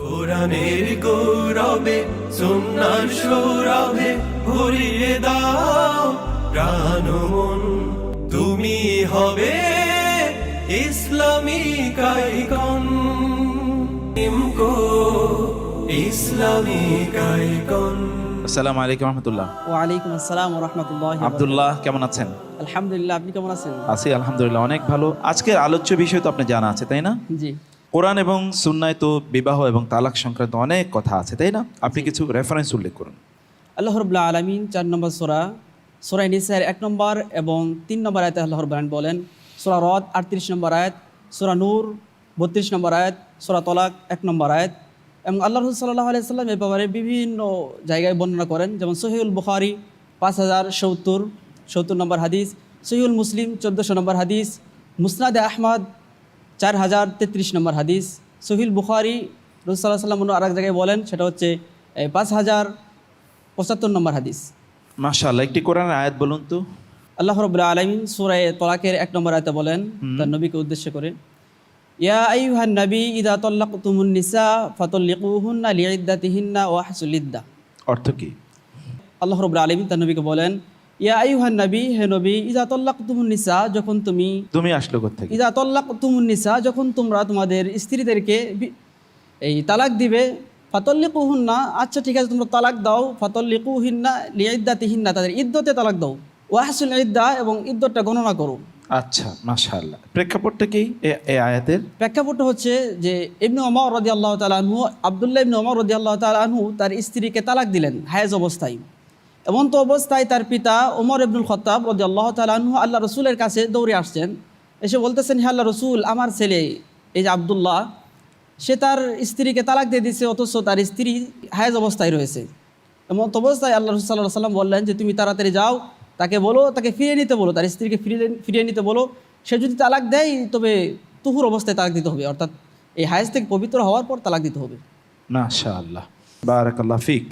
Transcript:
কোরআনের গৌরবে সুন্নাহর সৌরভে ভরিয়ে দাও প্রাণ ও মন। তুমি হবে ইসলামিক আইকন, ইসলামিক আইকন। আসসালামু আলাইকুম রহমতুল্লাহ। ওয়ালাইকুম আসসালাম ওয়া রাহমাতুল্লাহি ওয়া বারাকাতুহু। আব্দুল্লাহ কেমন আছেন? আলহামদুলিল্লাহ, আপনি কেমন আছেন? আছি আলহামদুলিল্লাহ, অনেক ভালো। আজকের আলোচ্য বিষয় তো আপনি জানা আছে, তাই না? জি কোরআন এবং সুন্নায় তো বিবাহ এবং তালাক সংক্রান্ত অনেক কথা আছে, তাই না? আপনি কিছু রেফারেন্স উল্লেখ করুন। আল্লাহ রাব্বুল আলামিন 4 নম্বর সূরা নিসার 1 নম্বর এবং 3 নম্বর আয়াতে আল্লাহ রাব্বুল আলামিন বলেন, সূরা রদ 38 নম্বর আয়াত, সূরা নূর 32 নম্বর আয়াত, সূরা তালাক 1 নম্বর আয়াত। এবং আল্লাহ রাসূল সাল্লাল্লাহু আলাইহি ওয়াসাল্লাম এর ব্যাপারে বিভিন্ন জায়গায় বর্ণনা করেন, যেমন সহিহুল বুখারী 5070 নম্বর হাদিস, সহিহুল মুসলিম 1400 নম্বর হাদিস, মুসনাদে আহমদ 4033 নম্বর হাদিস, সহিহুল বুখারী রাসূল সাল্লাল্লাহু আলাইহি ওয়াসাল্লাম অন্য আরেক জায়গায় বলেন, সেটা হচ্ছে 5075 নম্বর হাদিস। মাশাআল্লাহ, একটি কোরআনের আয়াত বলুন তো। আল্লাহ রাব্বুল আলামিন সূরা তালাকের 1 নম্বর আয়াতে বলেন, তার নবীকে উদ্দেশ্য করে, ইয়া আইয়ুহান নবী ইযা তাল্লাকতুমুন নিসা ফাতাল্লিকুহুন্না লিইদ্দাতিহিন্না ওয়া আহসুল ইদ্দাহ। অর্থ কি? আল্লাহ রাব্বুল আলামিন তার নবীকে বলেন, ইয়া আইয়ুহান নবী, হে নবী, ইযা তাল্লাকতুমুন নিসা, যখন তুমি আসলো কোত্থেকে? ইযা তাল্লাকতুমুন নিসা, যখন তোমরা তোমাদের স্ত্রীদেরকে এই তালাক দিবে, ফাতাল্লিকুহুন্না, আচ্ছা ঠিক আছে তোমরা তালাক দাও, ফাতাল্লিকুহিন্না লিইদ্দাতিহিন্না, তাদের ইদ্দতে তালাক দাও, ওয়া আহসুল ইদ্দাহ, এবং ইদ্দতটা গণনা করো। আচ্ছা, মাশাআল্লাহ। প্রেক্ষাপটটা কি এই আয়াতের? প্রেক্ষাপটটা হচ্ছে যে ইবনে ওমর রাদিয়াল্লাহু তাআলা আনহু, আব্দুল্লাহ ইবনে ওমর রাদিয়াল্লাহু তাআলা আনহু তার স্ত্রীকে তালাক দিলেন হায়েজ অবস্থায়। এমন তো অবস্থায় তার পিতা ওমর ইবনুল খাত্তাব রাদিয়াল্লাহু তাআলা আনহু আল্লাহ রসুলের কাছে দৌড়ে আসছেন, এসে বলতেছেন, হে আল্লাহ রসুল, আমার ছেলে এই যে আব্দুল্লাহ, সে তার স্ত্রীকে তালাক দিয়ে দিচ্ছে, অথচ তার স্ত্রী হায়েজ অবস্থায় রয়েছে। এমন তো অবস্থায় আল্লাহ রসুল সাল্লাল্লাহু আলাইহি ওয়াসাল্লাম বললেন যে তুমি তাড়াতাড়ি যাও, তাকে বলো, তাকে ফিরিয়ে নিতে বলো, তার স্ত্রীকে ফিরিয়ে নিতে বলো। সে যদি তালাক দেয় তবে তুহুর অবস্থায় তালাক দিতে হবে, অর্থাৎ এই হায়েজ থেকে পবিত্র হওয়ার পর তালাক দিতে হবে। মাশাআল্লাহ, বারাকাল্লাহ ফিক।